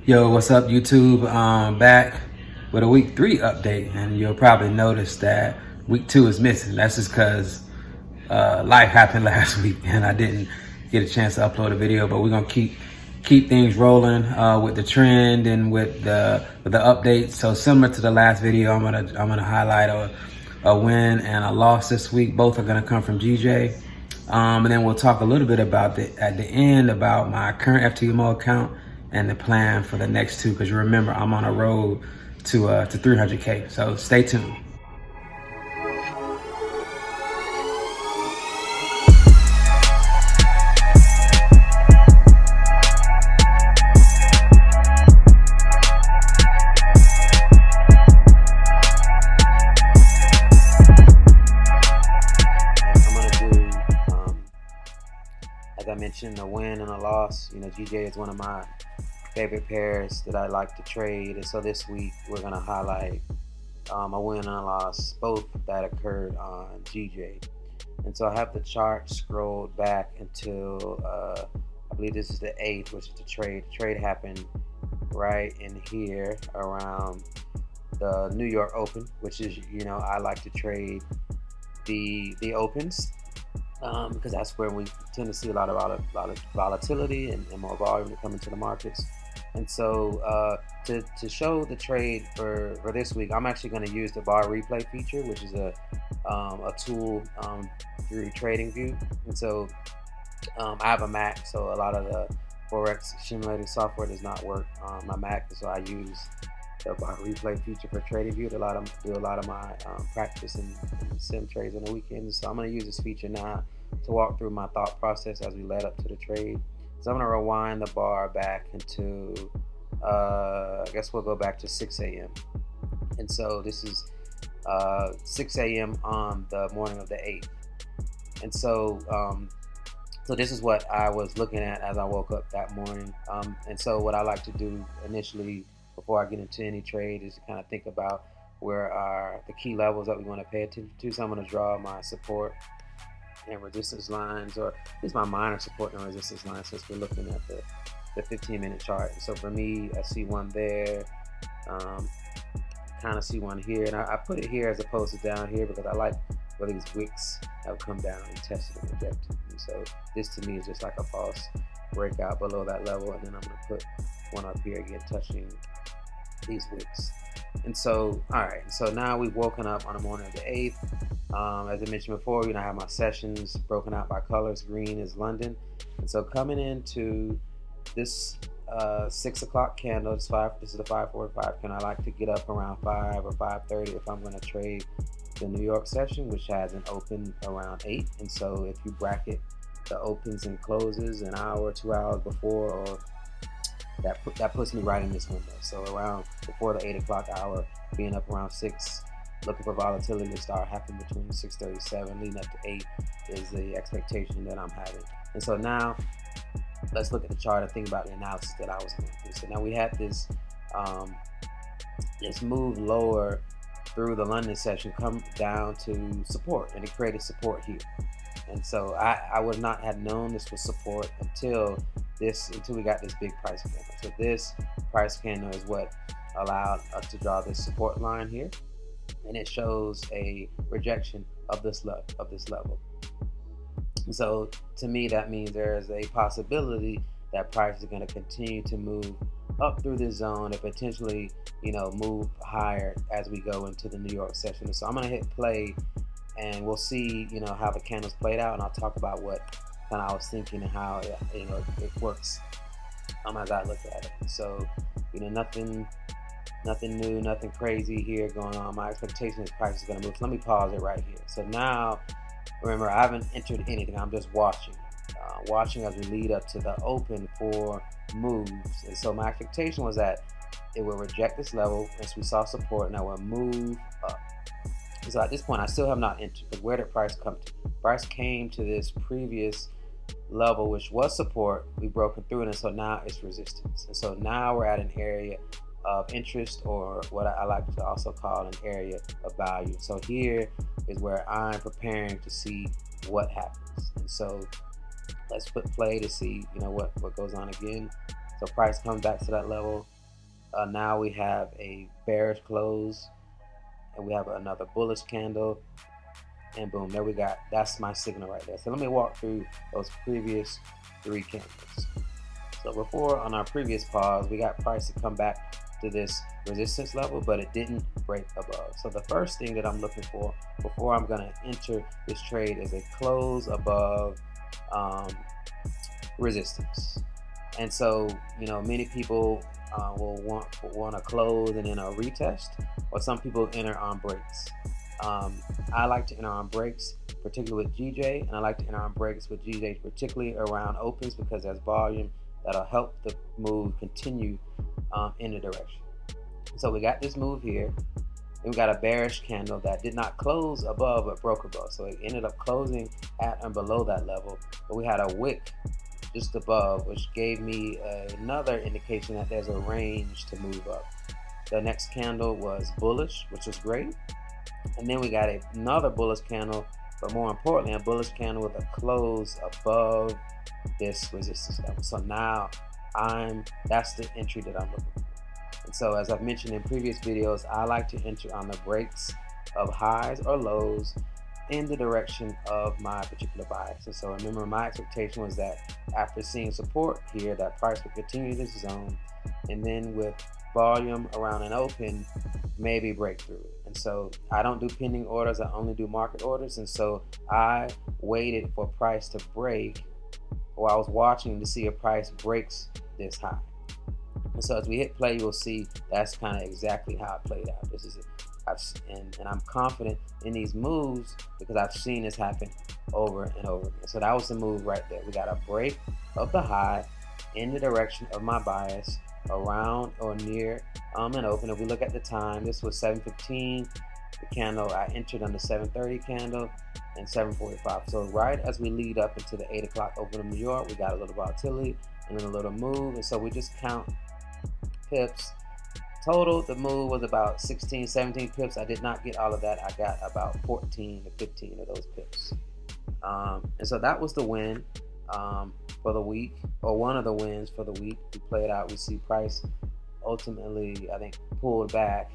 Yo, what's up, YouTube? Back with a week 3 update, and you'll probably notice that week 2 is missing. That's just because life happened last week, and I didn't get a chance to upload a video. But we're gonna keep things rolling with the trend and with the updates. So similar to the last video, I'm gonna highlight a win and a loss this week. Both are gonna come from GJ. And then we'll talk a little bit about at the end about my current FTMO account and the plan for the next 2, because you remember I'm on a road to 300K. So stay tuned. As I mentioned, a win and a loss. GJ is one of my favorite pairs that I like to trade, and so this week we're gonna highlight a win and a loss, both that occurred on GJ. And so I have the chart scrolled back until I believe this is the 8th, which is the trade. The trade happened right in here around the New York Open, which is, I like to trade the opens. Because that's where we tend to see a lot of volatility and more volume to come into the markets. And so to show the trade for this week, I'm actually going to use the bar replay feature, which is a tool through TradingView. And so I have a Mac, so a lot of the Forex simulating software does not work on my Mac, and so I use the bar replay feature for TradingView to do a lot of my practice and sim trades on the weekends. So I'm going to use this feature now to walk through my thought process as we led up to the trade. So I'm going to rewind the bar back into, I guess we'll go back to 6 a.m. And so this is 6 a.m. on the morning of the 8th. And so so this is what I was looking at as I woke up that morning. And so what I like to do initially, before I get into any trade, is to kind of think about where are the key levels that we want to pay attention to. So I'm going to draw my support and resistance lines, or at least my minor support and resistance lines, since we're looking at the 15-minute chart. So for me, I see one there, kind of see one here, and I put it here as opposed to down here because I like where these wicks have come down and tested and rejected. And so this to me is just like a false breakout below that level, and then I'm going to put one up here again touching these wicks. And so, all right, so now we've woken up on the morning of the 8th. As I mentioned before, I have my sessions broken out by colors. Green is London. And so coming into this 6 o'clock candle, this is a 5:45 candle. I like to get up around 5 or 5:30 if I'm going to trade the New York session, which has an open around 8. And so if you bracket the opens and closes an hour or 2 hours before, or that puts me right in this window. So around before the 8 o'clock hour, being up around 6, looking for volatility to start happening between 6:37 leading up to 8 is the expectation that I'm having. And so now let's look at the chart and think about the analysis that I was going through. So now we had this move lower through the London session, come down to support, and it created support here. And so I would not have known this was support until we got this big price candle. So this price candle is what allowed us to draw this support line here, and it shows a rejection of this level. So to me, that means there is a possibility that price is going to continue to move up through this zone and potentially, move higher as we go into the New York session. So I'm going to hit play, and we'll see, how the candles played out, and I'll talk about what kind of I was thinking and how it works as I look at it. So, nothing new, nothing crazy here going on. My expectation is price is going to move. So let me pause it right here. So now, remember, I haven't entered anything. I'm just watching as we lead up to the open for moves. And so my expectation was that it will reject this level as we saw support, and I will move up. So at this point, I still have not entered, because where did price come to? Price came to this previous level, which was support. We've broken through it, and so now it's resistance. And so now we're at an area of interest, or what I like to also call an area of value. So here is where I'm preparing to see what happens. And so let's put play to see what goes on again. So price comes back to that level, Now we have a bearish close, and we have another bullish candle, and boom, there we got, that's my signal right there. So let me walk through those previous 3 candles. So before, on our previous pause, we got price to come back to this resistance level, but it didn't break above. So the first thing that I'm looking for before I'm going to enter this trade is a close above resistance. And so, you know, many people will want to close and then a retest, or some people enter on breaks. I like to enter on breaks, particularly with GJ, and I like to enter on breaks with GJ, particularly around opens, because there's volume that'll help the move continue in the direction. So we got this move here. And we got a bearish candle that did not close above but broke above. So it ended up closing at and below that level. But we had a wick just above, which gave me another indication that there's a range to move up. The next candle was bullish, which was great. And then we got another bullish candle, but more importantly, a bullish candle with a close above this resistance level. So now that's the entry that I'm looking for. And so, as I've mentioned in previous videos, I like to enter on the breaks of highs or lows in the direction of my particular bias. And so remember, my expectation was that after seeing support here, that price would continue this zone, and then with volume around an open, maybe break through it. And so I don't do pending orders, I only do market orders. And so I waited for price to break, or I was watching to see if price breaks this high. And so as we hit play, you'll see that's kind of exactly how it played out. This is it. And I'm confident in these moves because I've seen this happen over and over again. So that was the move right there. We got a break of the high in the direction of my bias around or near an open. If we look at the time, this was 7:15. The candle I entered on the 7:30 candle and 7:45. So right as we lead up into the 8 o'clock open of New York, we got a little volatility and then a little move. And so we just count pips. Total, the move was about 16, 17 pips. I did not get all of that. I got about 14 to 15 of those pips. And so that was the win for the week, or one of the wins for the week. We played out. We see price ultimately, I think, pulled back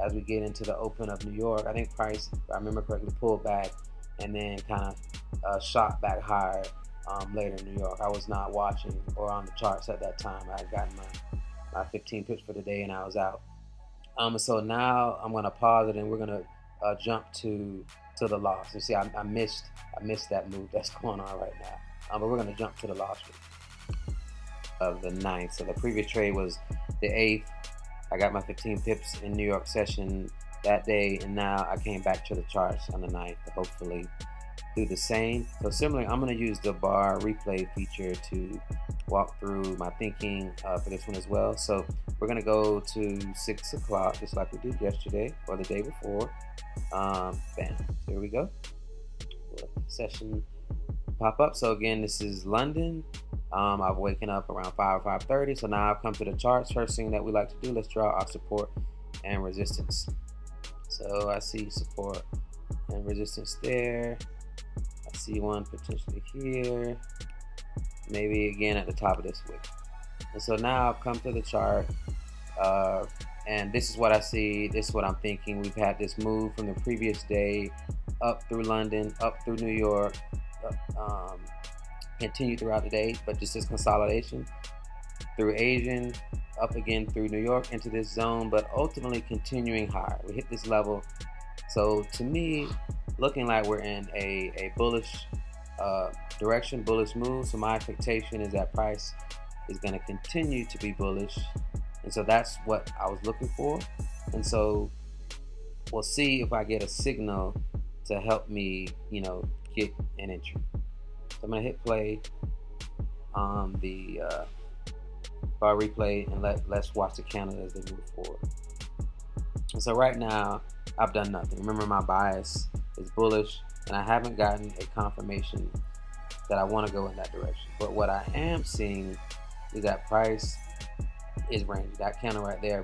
as we get into the open of New York. I think price, if I remember correctly, pulled back and then kind of shot back higher later in New York. I was not watching or on the charts at that time. I had gotten my 15 pips for the day and I was out. So now I'm going to pause it and we're going to jump to the loss. You see, I missed that move that's going on right now. But we're going to jump to the loss of the 9th. So the previous trade was the 8th. I got my 15 pips in New York session that day, and now I came back to the charts on the 9th to hopefully do the same. So similarly, I'm going to use the bar replay feature to walk through my thinking for this one as well. So we're going to go to 6 o'clock, just like we did yesterday or the day before. Bam. So here we go. Let the session pop up. So again, this is London. I've waken up around 5 or 5:30. So now I've come to the charts. First thing that we like to do, let's draw our support and resistance. So I see support and resistance there. I see one potentially here. Maybe again at the top of this wick. And so now I've come to the chart, and this is what I see. This is what I'm thinking. We've had this move from the previous day up through London, up through New York, continue throughout the day, but just this consolidation through Asian, up again through New York into this zone, but ultimately continuing higher. We hit this level. So to me, looking like we're in a bullish direction, bullish move. So my expectation is that price is going to continue to be bullish, and so that's what I was looking for. And so we'll see if I get a signal to help me, get an entry. So I'm going to hit play on the bar replay, and let's watch the candle as they move forward. And so right now I've done nothing. Remember, my bias is bullish, and I haven't gotten a confirmation that I want to go in that direction. But what I am seeing is that price is ranging. That candle right there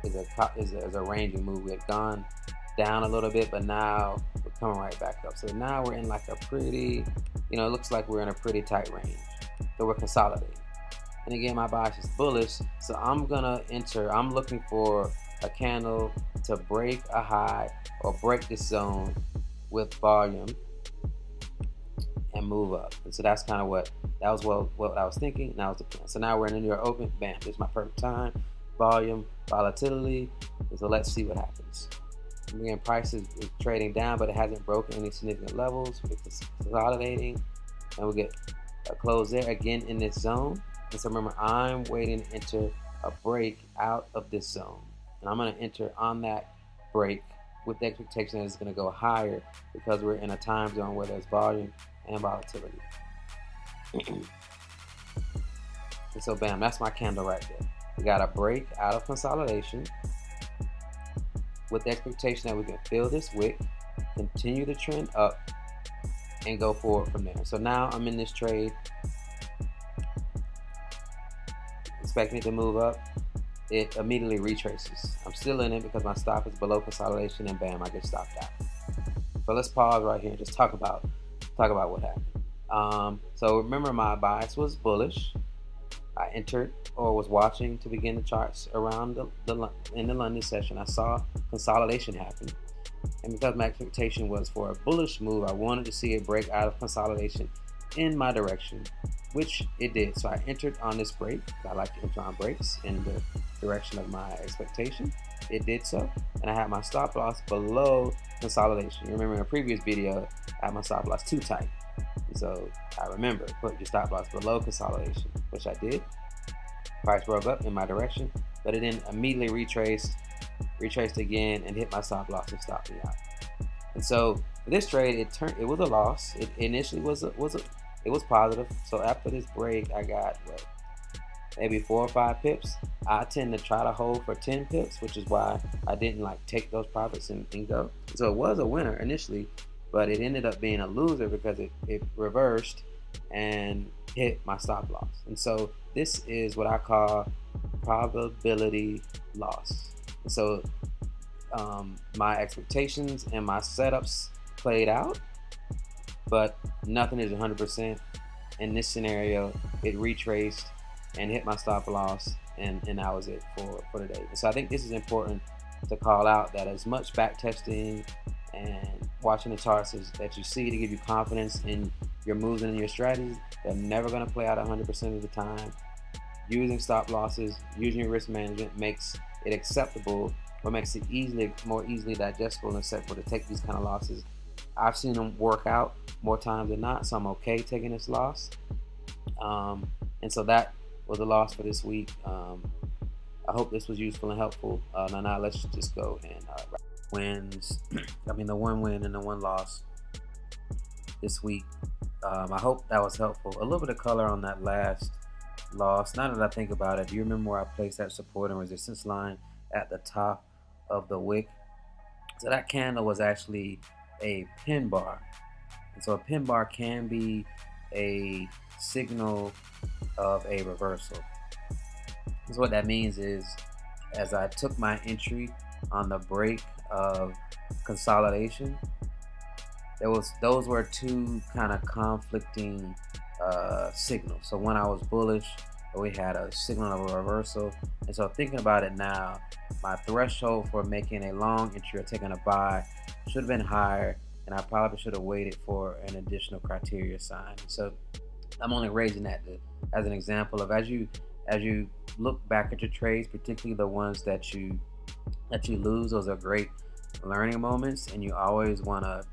is a ranging move. We had gone down a little bit, but now we're coming right back up. So now we're in like a pretty, it looks like we're in a pretty tight range. So we're consolidating. And again, my bias is bullish, so I'm looking for a candle to break a high or break this zone with volume and move up. And so that's kind of what I was thinking. Now it's the plan. So now we're in the New York Open. Bam, this is my perfect time. Volume, volatility. And so let's see what happens. Again, price is trading down, but it hasn't broken any significant levels. It's consolidating, and we get a close there again in this zone. And so remember, I'm waiting to enter a break out of this zone, and I'm going to enter on that break with the expectation that it's going to go higher because we're in a time zone where there's volume and volatility. And so bam, that's my candle right there. We got a break out of consolidation with the expectation that we can fill this wick, continue the trend up, and go forward from there. So now I'm in this trade, expecting it to move up. It immediately retraces. I'm still in it because my stop is below consolidation, and bam, I get stopped out. So let's pause right here and just talk about what happened. So remember, my bias was bullish. I entered or was watching to begin the charts around in the London session. I saw consolidation happen, and because my expectation was for a bullish move, I wanted to see it break out of consolidation in my direction, which it did. So I entered on this break. I like to enter on breaks in the direction of my expectation. It did so, and I had my stop loss below consolidation. You remember in a previous video, I had my stop loss too tight. So I remember, put your stop loss below consolidation, which I did. Price broke up in my direction, but it then immediately retraced again and hit my stop loss and stopped me out. And so this trade, it was a loss. It initially was positive. So after this break, I got maybe 4 or 5 pips. I tend to try to hold for 10 pips, which is why I didn't take those profits and go. So it was a winner initially, but it ended up being a loser because it reversed and hit my stop loss. And so this is what I call probability loss. And so my expectations and my setups played out, but nothing is 100%. In this scenario, it retraced and hit my stop loss, and that was it for the day. So I think this is important to call out, that as much back testing and watching the charts that you see to give you confidence in your moves and in your strategies, they're never going to play out 100% of the time. Using stop losses, using your risk management makes it acceptable, or makes it more easily digestible and acceptable to take these kind of losses. I've seen them work out more times than not, so I'm okay taking this loss. And so that was a loss for this week. I hope this was useful and helpful. Now let's just go and wins. The one win and the one loss this week. I hope that was helpful. A little bit of color on that last loss. Now that I think about it, do you remember where I placed that support and resistance line at the top of the wick? So that candle was actually a pin bar. And so a pin bar can be a signal of a reversal. So what that means is, as I took my entry on the break of consolidation, those were two kind of conflicting signals. So when I was bullish, we had a signal of a reversal. And so thinking about it now, my threshold for making a long entry or taking a buy should have been higher, and I probably should have waited for an additional criteria sign. So I'm only raising that as an example of, as you look back at your trades, particularly the ones that you lose, those are great learning moments, and you always want to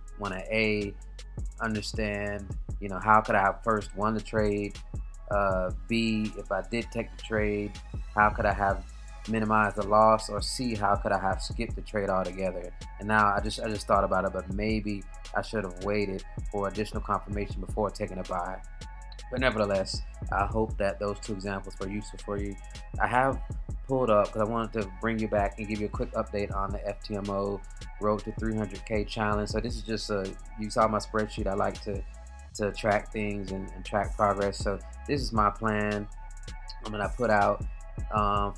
understand, how could I have first won the trade, B, if I did take the trade, how could I have minimized the loss, or C, how could I have skipped the trade altogether? And now I just thought about it, but maybe I should have waited for additional confirmation before taking a buy. But nevertheless, I hope that those two examples were useful for you. I have pulled up, because I wanted to bring you back and give you a quick update on the FTMO Road to 300K challenge. So this is just you saw my spreadsheet. I like to track things and track progress. So this is my plan that I put out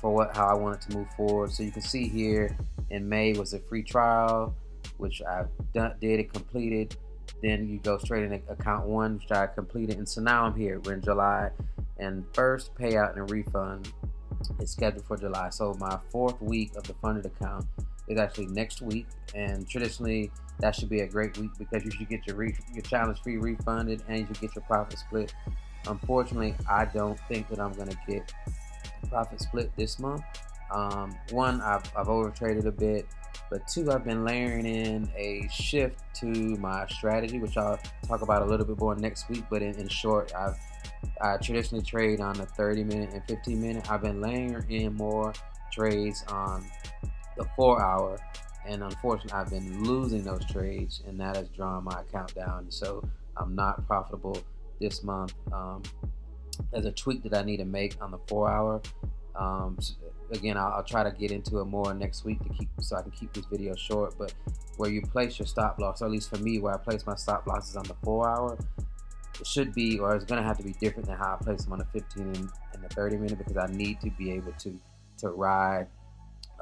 for how I wanted to move forward. So you can see here in May was a free trial, which I did and completed. Then you go straight into account 1, which I completed. And so now I'm here. We're in July. and first payout and refund is scheduled for July. So my 4th week of the funded account is actually next week, and traditionally that should be a great week because you should get your challenge fee refunded and you should get your profit split. Unfortunately, I don't think that I'm going to get profit split this month. One, I've overtraded a bit, but two, I've been layering in a shift to my strategy, which I'll talk about a little bit more next week. But in short, I traditionally trade on the 30-minute and 15-minute. I've been layering in more trades on the 4-hour, and unfortunately, I've been losing those trades, and that has drawn my account down. So I'm not profitable this month. There's a tweak that I need to make on the 4-hour. Again, I'll try to get into it more next week so I can keep this video short. But where you place your stop loss, or at least for me, where I place my stop losses on the 4-hour, it should be, or it's going to have to be different than how I place them on the 15 and the 30-minute, because I need to be able to ride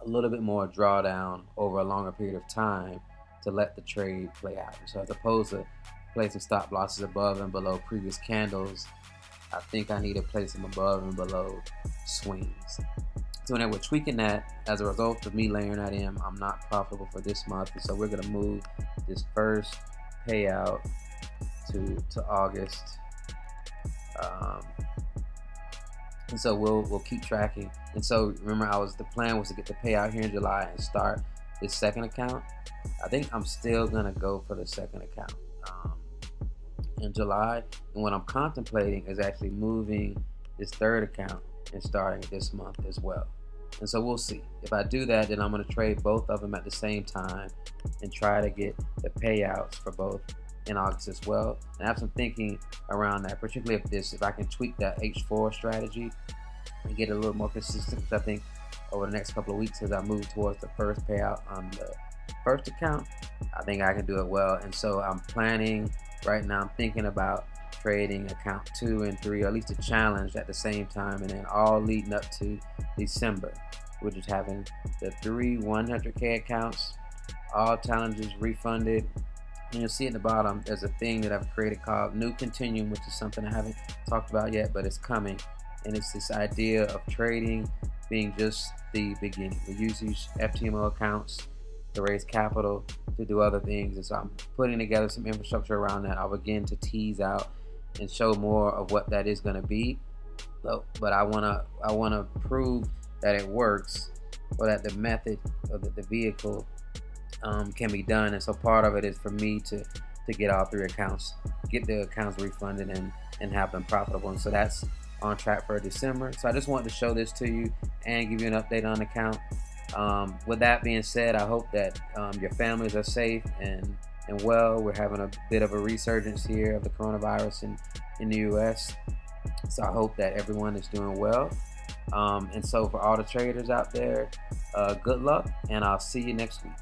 a little bit more drawdown over a longer period of time to let the trade play out. So as opposed to placing stop losses above and below previous candles, I think I need to place them above and below swings. So when we're tweaking that, as a result of me layering that in, I'm not profitable for this month. And so we're going to move this first payout to August. And so we'll keep tracking. And so remember, the plan was to get the payout here in July and start this second account. I think I'm still going to go for the second account in July. And what I'm contemplating is actually moving this third account and starting this month as well. And so we'll see. If I do that, then I'm going to trade both of them at the same time and try to get the payouts for both in August as well. And I have some thinking around that, particularly if I can tweak that H4 strategy and get a little more consistent. Because I think over the next couple of weeks, as I move towards the first payout on the first account, I think I can do it well. And so I'm planning right now, I'm thinking about trading account 2 and 3, or at least a challenge at the same time, and then all leading up to December, which is having the 3 100K accounts, all challenges refunded. And you'll see at the bottom, there's a thing that I've created called New Continuum, which is something I haven't talked about yet, but it's coming. And it's this idea of trading being just the beginning. We use these FTMO accounts to raise capital, to do other things. And so I'm putting together some infrastructure around that. I'll begin to tease out and show more of what that is going to be. But I wanna prove that it works, or that the method or the vehicle can be done. And so part of it is for me to get all 3 accounts, get the accounts refunded and have them profitable. And so that's on track for December. So I just wanted to show this to you and give you an update on the account. With that being said, I hope that your families are safe and well. We're having a bit of a resurgence here of the coronavirus in the US. So I hope that everyone is doing well. And so for all the traders out there, good luck, and I'll see you next week.